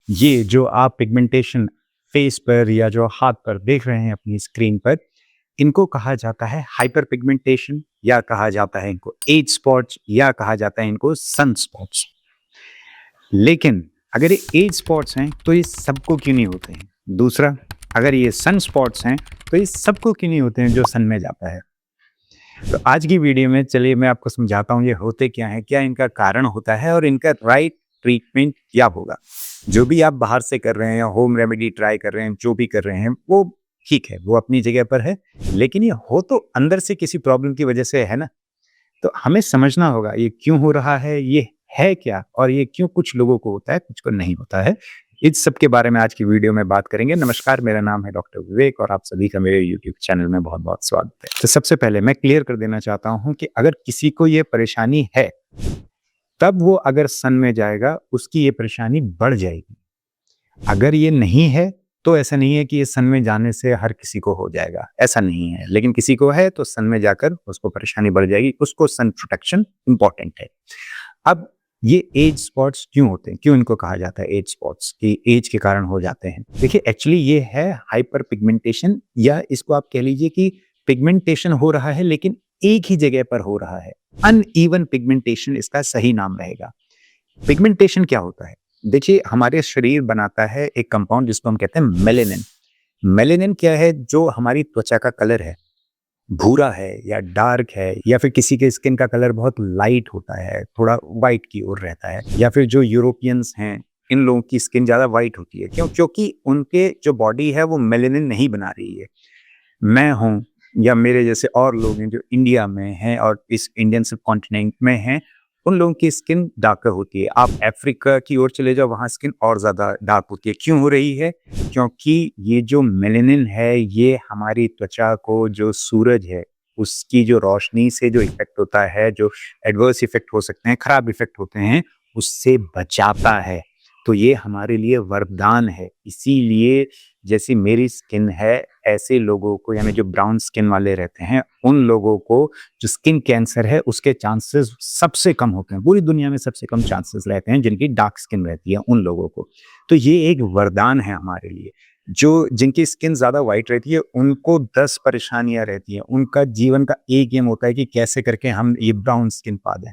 ये जो आप पिगमेंटेशन फेस पर या जो हाथ पर देख रहे हैं अपनी स्क्रीन पर, इनको कहा जाता है हाइपर पिगमेंटेशन या कहा जाता है इनको एज स्पॉट्स या कहा जाता है इनको सन स्पॉट्स। लेकिन अगर ये एज स्पॉट्स हैं तो ये सबको क्यों नहीं होते हैं? दूसरा, अगर ये सन स्पॉट्स हैं तो ये सबको क्यों नहीं होते हैं जो सन में जाता है? तो आज की वीडियो में चलिए मैं आपको समझाता हूँ ये होते क्या हैं, क्या इनका कारण होता है और इनका राइट ट्रीटमेंट क्या होगा। जो भी आप बाहर से कर रहे हैं या होम रेमेडी ट्राई कर रहे हैं, जो भी कर रहे हैं वो ठीक है, वो अपनी जगह पर है, लेकिन ये हो तो अंदर से किसी प्रॉब्लम की वजह से है ना। तो हमें समझना होगा ये क्यों हो रहा है, ये है क्या और ये क्यों कुछ लोगों को होता है, कुछ को नहीं होता है। इस सब के बारे में आज की वीडियो में बात करेंगे। नमस्कार, मेरा नाम है डॉक्टर विवेक और आप सभी का मेरे यूट्यूब चैनल में बहुत-बहुत स्वागत है। तो सबसे पहले मैं क्लियर कर देना चाहता हूँ कि अगर किसी को ये परेशानी है, तब वो अगर सन में जाएगा, उसकी ये परेशानी बढ़ जाएगी। अगर ये नहीं है, तो ऐसा नहीं है कि ये सन में जाने से हर किसी को हो जाएगा, ऐसा नहीं है। लेकिन किसी को है तो सन में जाकर उसको परेशानी बढ़ जाएगी, उसको सन प्रोटेक्शन इम्पोर्टेंट है। अब ये एज स्पॉट्स क्यों होते हैं? क्यों इनको कहा जाता है एज स्पॉट्स कि एज के कारण हो जाते हैं? देखिए एक्चुअली ये है हाइपर पिगमेंटेशन या इसको आप कह लीजिए कि पिगमेंटेशन हो रहा है लेकिन एक ही जगह पर हो रहा है। अनइवन पिगमेंटेशन इसका सही नाम रहेगा। पिगमेंटेशन क्या होता है? देखिए हमारे शरीर बनाता है एक कंपाउंड जिसको हम कहते हैं मेलेनिन। मेलेनिन क्या है? जो हमारी त्वचा का कलर है, भूरा है या डार्क है या फिर किसी के स्किन का कलर बहुत लाइट होता है, थोड़ा वाइट की ओर रहता है, या फिर जो यूरोपियंस हैं इन लोगों की स्किन ज़्यादा वाइट होती है। क्यों? क्योंकि उनके जो बॉडी है वो मेलेनिन नहीं बना रही है। मैं हूँ या मेरे जैसे और लोग हैं जो इंडिया में हैं और इस इंडियन सब कॉन्टिनेंट में हैं, उन लोगों की स्किन डार्कर होती है। आप अफ्रीका की ओर चले जाओ, वहाँ स्किन और ज़्यादा डार्क होती है। क्यों हो रही है? क्योंकि ये जो मेलेनिन है ये हमारी त्वचा को, जो सूरज है उसकी जो रोशनी से जो इफेक्ट होता है, जो एडवर्स इफेक्ट हो सकते हैं, खराब इफेक्ट होते हैं, उससे बचाता है। तो ये हमारे लिए वरदान है। इसीलिए जैसी मेरी स्किन है, ऐसे लोगों को यानी जो ब्राउन स्किन वाले रहते हैं, उन लोगों को जो स्किन कैंसर है उसके चांसेस सबसे कम होते हैं। पूरी दुनिया में सबसे कम चांसेस रहते हैं जिनकी डार्क स्किन रहती है उन लोगों को। तो ये एक वरदान है हमारे लिए। जो जिनकी स्किन ज़्यादा वाइट रहती है उनको 10 परेशानियाँ रहती हैं। उनका जीवन का एक एम होता है कि कैसे करके हम ये ब्राउन स्किन पा दें।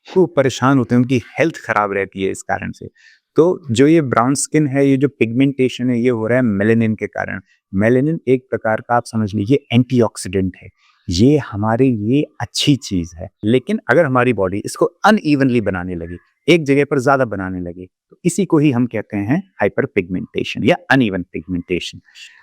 खूब परेशान होते हैं, उनकी हेल्थ खराब रहती है इस कारण से। तो जो ये ब्राउन स्किन है, ये जो पिगमेंटेशन है, ये हो रहा है मेलेनिन के कारण। मेलेनिन एक प्रकार का आप समझ लीजिए एंटीऑक्सीडेंट है। ये हमारे लिए अच्छी चीज है, लेकिन अगर हमारी बॉडी इसको अनइवनली बनाने लगी, एक जगह पर ज्यादा बनाने लगी, तो इसी को ही हम कहते हैं हाइपर पिगमेंटेशन या अनइवन पिगमेंटेशन।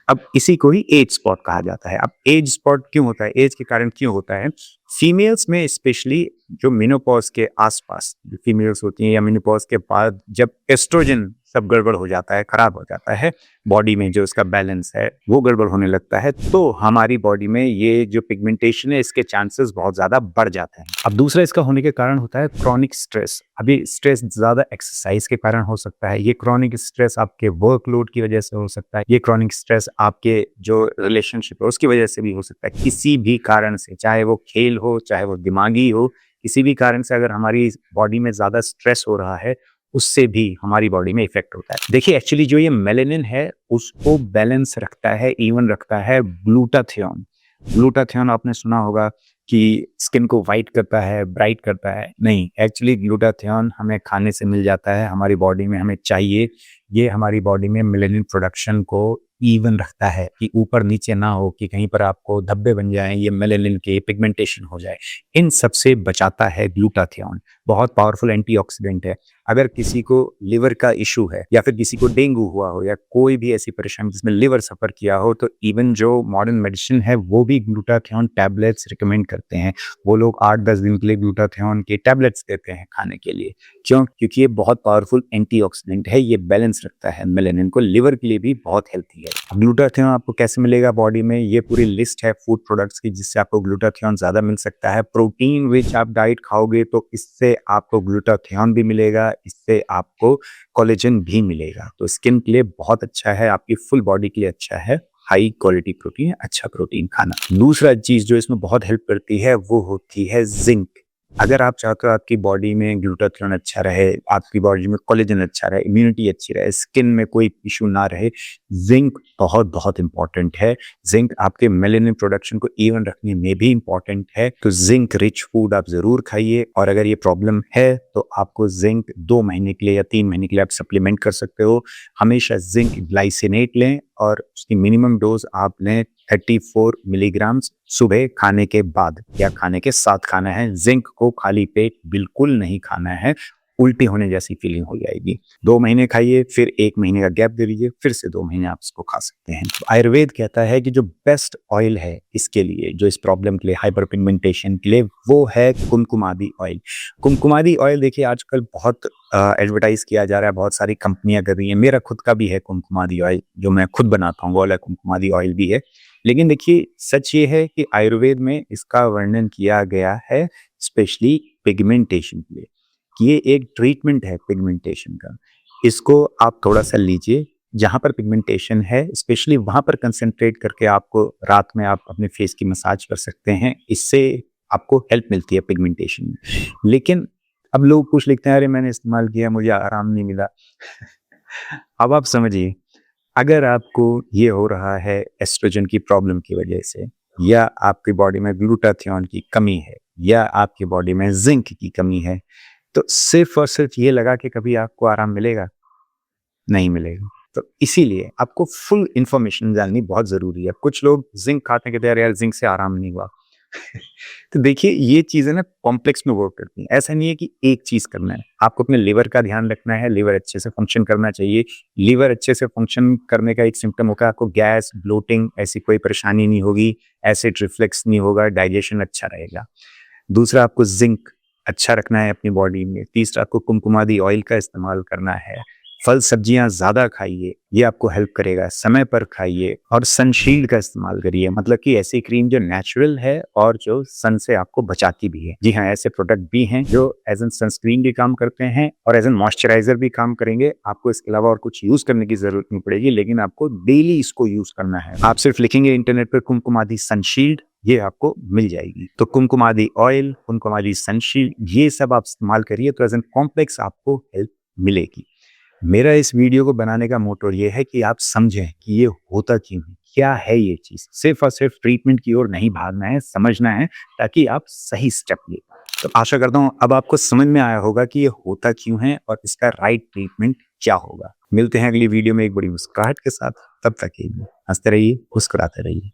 अब इसी को ही एज स्पॉट कहा जाता है। अब एज स्पॉट क्यों होता है, एज के कारण क्यों होता है? फीमेल्स में स्पेशली जो मेनोपॉज के आसपास जो फीमेल्स होती हैं या मेनोपॉज के बाद जब एस्ट्रोजन सब गड़बड़ हो जाता है, खराब हो जाता है, बॉडी में जो उसका बैलेंस है वो गड़बड़ होने लगता है, तो हमारी बॉडी में ये जो पिगमेंटेशन है इसके चांसेस बहुत ज्यादा बढ़ जाते हैं। अब दूसरा इसका होने के कारण होता है क्रॉनिक स्ट्रेस। अभी स्ट्रेस ज्यादा एक्सरसाइज के कारण हो सकता है, ये क्रॉनिक स्ट्रेस आपके वर्कलोड की वजह से हो सकता है, ये क्रॉनिक स्ट्रेस आपके जो रिलेशनशिप है उसकी वजह से भी हो सकता है। किसी भी कारण से, चाहे वो खेल हो, चाहे वो दिमागी हो, किसी भी कारण से अगर हमारी बॉडी में ज्यादा स्ट्रेस हो रहा है, उससे भी हमारी बॉडी में इफेक्ट होता है। देखिए एक्चुअली जो ये मेलेनिन है उसको बैलेंस रखता है, इवन रखता है ग्लूटाथियोन। ग्लूटाथियोन आपने सुना होगा कि स्किन को वाइट करता है, ब्राइट करता है। नहीं, एक्चुअली ग्लूटाथियोन हमें खाने से मिल जाता है, हमारी बॉडी में हमें चाहिए। ये हमारी बॉडी में मेलेनिन प्रोडक्शन को इवन रखता है कि ऊपर नीचे ना हो, कि कहीं पर आपको धब्बे बन जाएं, ये मेलेनिन के पिगमेंटेशन हो जाए। इन सबसे बचाता है ग्लूटाथियोन। बहुत पावरफुल एंटीऑक्सीडेंट है। अगर किसी को लिवर का इशू है या फिर किसी को डेंगू हुआ हो या कोई भी ऐसी परेशानी जिसमें लिवर सफर किया हो, तो इवन जो मॉडर्न मेडिसिन है वो भी ग्लूटाथियोन टैबलेट्स रिकमेंड करते हैं। वो लोग 8-10 दिन के लिए ग्लूटाथियोन के टैबलेट्स देते हैं खाने के लिए। क्यों? क्योंकि ये बहुत पावरफुल एंटीऑक्सीडेंट है, ये बैलेंस रखता है मेलेनिन को, लिवर के लिए भी बहुत हेल्थी है। ग्लूटाथियोन आपको कैसे मिलेगा बॉडी में? ये पूरी लिस्ट है फूड प्रोडक्ट्स की जिससे आपको ग्लूटाथियोन ज्यादा मिल सकता है। प्रोटीन विच आप डाइट खाओगे तो इससे आपको ग्लूटाथियोन भी मिलेगा, इससे आपको कोलेजन भी मिलेगा। तो स्किन के लिए बहुत अच्छा है, आपकी फुल बॉडी के लिए अच्छा है। हाई क्वालिटी प्रोटीन, अच्छा प्रोटीन खाना। दूसरा चीज जो इसमें बहुत हेल्प करती है वो होती है जिंक। अगर आप चाहते हो आपकी बॉडी में ग्लूटाथियोन अच्छा रहे, आपकी बॉडी में कोलेजन अच्छा रहे, इम्यूनिटी अच्छी रहे, स्किन में कोई इश्यू ना रहे, ज़िंक बहुत इम्पोर्टेंट है। ज़िंक आपके मेलानिन प्रोडक्शन को इवन रखने में भी इम्पोर्टेंट है, तो ज़िंक रिच फूड आप ज़रूर खाइए। और अगर ये प्रॉब्लम है तो आपको ज़िंक 2 महीने के लिए या 3 महीने के लिए आप सप्लीमेंट कर सकते हो। हमेशा ज़िंक ग्लाइसिनेट लें और उसकी मिनिमम डोज़ आप लें 34 मिलीग्राम्स सुबह खाने के बाद या खाने के साथ खाना है। जिंक को खाली पेट बिल्कुल नहीं खाना है, उल्टी होने जैसी फीलिंग हो जाएगी। 2 महीने खाइए, फिर 1 महीने का गैप दे दीजिए, फिर से 2 महीने आप इसको खा सकते हैं। तो आयुर्वेद कहता है कि जो बेस्ट ऑयल है इसके लिए, जो इस प्रॉब्लम के लिए, हाइपर पिगमेंटेशन के लिए, वो है कुमकुमादी ऑयल। कुमकुमादी ऑयल देखिए आजकल बहुत एडवर्टाइज किया जा रहा है, बहुत सारी कंपनियां कर रही हैं। मेरा खुद का भी है कुमकुमादी ऑयल, जो मैं खुद बनाता हूँ, वो वाला कुमकुमादी ऑयल भी है। लेकिन देखिए सच ये है कि आयुर्वेद में इसका वर्णन किया गया है स्पेशली पिगमेंटेशन के लिए, कि ये एक ट्रीटमेंट है पिगमेंटेशन का। इसको आप थोड़ा सा लीजिए, जहाँ पर पिगमेंटेशन है स्पेशली वहाँ पर कंसंट्रेट करके आपको रात में आप अपने फेस की मसाज कर सकते हैं। इससे आपको हेल्प मिलती है पिगमेंटेशन में। लेकिन अब लोग कुछ लिखते हैं, अरे मैंने इस्तेमाल किया मुझे आराम नहीं मिला। अब आप समझिए, अगर आपको ये हो रहा है एस्ट्रोजन की प्रॉब्लम की वजह से, या आपकी बॉडी में ग्लूटाथियोन की कमी है, या आपकी बॉडी में जिंक की कमी है, तो सिर्फ और सिर्फ ये लगा कि कभी आपको आराम मिलेगा, नहीं मिलेगा। तो इसीलिए आपको फुल इंफॉर्मेशन जाननी बहुत ज़रूरी है। कुछ लोग जिंक खाते हैं, कहते हैं यार जिंक से आराम नहीं हुआ। तो देखिए ये चीज़ें ना कॉम्प्लेक्स में वर्क करती हैं। ऐसा नहीं है कि एक चीज़ करना है, आपको अपने लिवर का ध्यान रखना है, लिवर अच्छे से फंक्शन करना चाहिए। लिवर अच्छे से फंक्शन करने का एक सिम्पटम होगा आपको गैस, ब्लोटिंग, ऐसी कोई परेशानी नहीं होगी, एसिड रिफ्लेक्स नहीं होगा, डाइजेशन अच्छा रहेगा। दूसरा, आपको जिंक अच्छा रखना है अपनी बॉडी में। तीसरा, आपको कुमकुमादी ऑयल का इस्तेमाल करना है। फल सब्जियां ज़्यादा खाइए, ये आपको हेल्प करेगा। समय पर खाइए और सनशील्ड का इस्तेमाल करिए, मतलब कि ऐसी क्रीम जो नेचुरल है और जो सन से आपको बचाती भी है। जी हाँ, ऐसे प्रोडक्ट भी हैं जो एज एन सनस्क्रीन भी काम करते हैं और एज एन मॉइस्चराइजर भी काम करेंगे। आपको इसके अलावा और कुछ यूज़ करने की ज़रूरत नहीं पड़ेगी, लेकिन आपको डेली इसको यूज़ करना है। आप सिर्फ लिखेंगे इंटरनेट पर कुमकुमादी सनशील्ड, ये आपको मिल जाएगी। तो कुमकुमादी ऑयल, कुमकुमादी सनशील्ड, ये सब आप इस्तेमाल करिए तो एज एन कॉम्प्लेक्स आपको हेल्प मिलेगी। मेरा इस वीडियो को बनाने का मोटो ये है कि आप समझें कि ये होता क्यों है, क्या है ये चीज़। सिर्फ और सिर्फ ट्रीटमेंट की ओर नहीं भागना है, समझना है ताकि आप सही स्टेप ले पाएँ। तो आशा करता हूँ अब आपको समझ में आया होगा कि ये होता क्यों है और इसका राइट ट्रीटमेंट क्या होगा। मिलते हैं अगली वीडियो में एक बड़ी मुस्कुराहट के साथ। तब तक के लिए हँसते रहिए, मुस्कुराते रहिए।